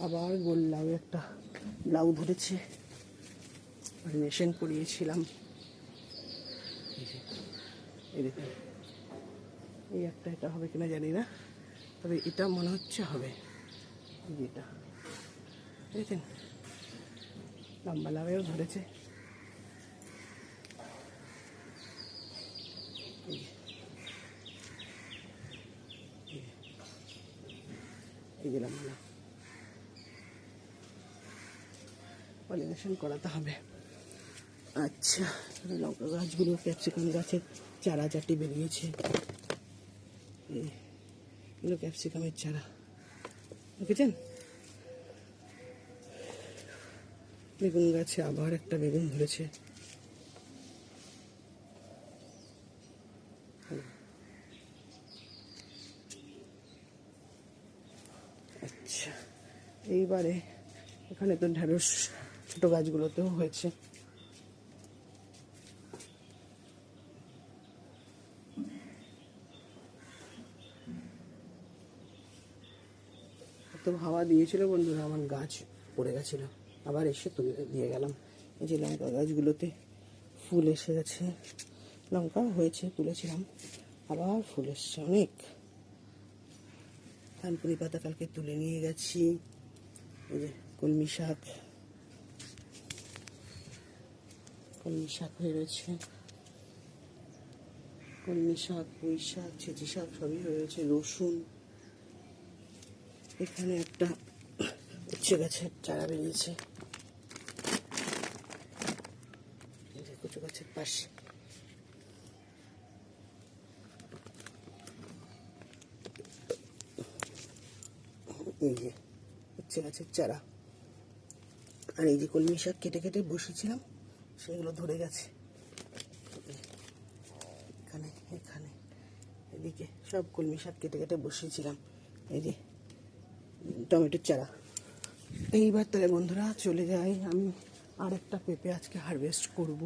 আবার গোল লাউ একটা লাউ ধরেছে, মেশিন করিয়েছিলাম। এই দেখুন, এই একটা, এটা হবে কিনা জানি না, তবে এটা মনে হচ্ছে হবে। এটা দেখেছেন, লম্বা লাউও ধরেছে। এই যে লম্বা লাউ, পলিনেশন করাতে হবে। আচ্ছা, লঙ্কা গাছগুলো, ক্যাপসিকাম গাছের চারা চারটি বেরিয়েছে। এগুলো ক্যাপসিকামের চারা, দেখেছেন? বেগুন গাছে আবার একটা বেগুন ধরেছে। আচ্ছা, এইবারে এখানে তো ঢেঁড়স ছোট গাছগুলোতেও হয়েছে। তো হাওয়া দিয়েছিল বন্ধুরা, আমার গাছ পড়ে গেছিল, আবার এসে তুলে দিয়ে গেলাম। এই যে লঙ্কা গাছগুলোতে ফুল এসে গেছে, লঙ্কাও হয়েছে, তুলেছিলাম, আবার ফুল এসছে অনেক। থানকুনি পাতা কালকে তুলে নিয়ে গেছি। এই যে কলমি শাক, কলমি শাক হয়ে রয়েছে, কলমি শাক, পুঁই শাক, ছেঁচি শাক সবই হয়েছে। রসুন, এখানে একটা উচ্ছে গাছের চারা বেরিয়েছে, কচু গাছের পাশে। এই যে উচ্ছে গাছের চারা, আর এই যে কলমি শাক কেটে কেটে বসেছিলাম, সেগুলো ধরে গেছে। এখানে এখানে এদিকে সব কলমি শাক কেটে কেটে বসিয়েছিলাম। এই যে টমেটোর চারা। এইবার তাহলে বন্ধুরা চলে যাই, আমি আর একটা পেঁপে আজকে হারভেস্ট করব।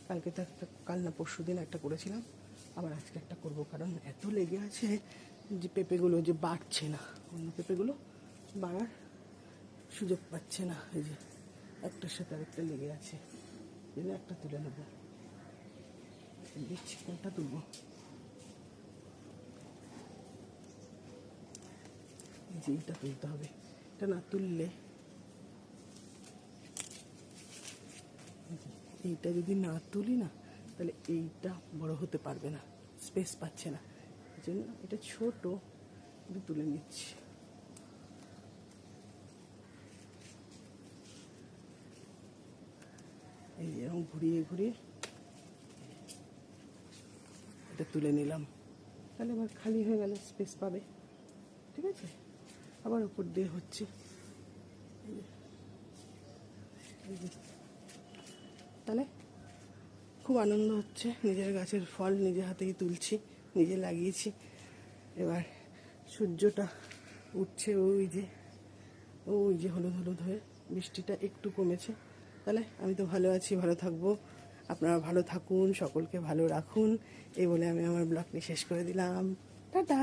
কালকে তো একটা, কাল না পরশু দিন একটা করেছিলাম, আবার আজকে একটা করব, কারণ এত লেগে আছে যে পেঁপেগুলো যে বাড়ছে না, অন্য পেঁপেগুলো বাড়ার সুযোগ পাচ্ছে না। এই যে একটার সাথে আরেকটা লেগে আছে, এনে একটা তুলে নেব। দেখছি কোনটা তুলব। এই যে এইটা তুলতে হবে, এটা না তুললে, এইটা যদি না তুলি না, তাহলে এইটা বড় হতে পারবে না, স্পেস পাচ্ছে না। এই জন্য এটা ছোট, কিন্তু তুলে নিচ্ছি। এই এরকম ঘুরিয়ে ঘুরিয়ে এটা তুলে নিলাম, তাহলে আবার খালি হয়ে গেলে স্পেস পাবে। ঠিক আছে, আবার উপর দিয়ে হচ্ছে। তাহলে খুব আনন্দ হচ্ছে, নিজের গাছের ফল নিজে হাতেই তুলছি, নিজে লাগিয়েছি। এবার সূর্যটা উঠছে, ওই যে হলুদ হলুদ হয়ে, বৃষ্টিটা একটু কমেছে। তাহলে আমি তো ভালো আছি, ভালো থাকবো, আপনারা ভালো থাকুন, সকলকে ভালো রাখুন, এই বলে আমি আমার ব্লগটি শেষ করে দিলাম। টাটা।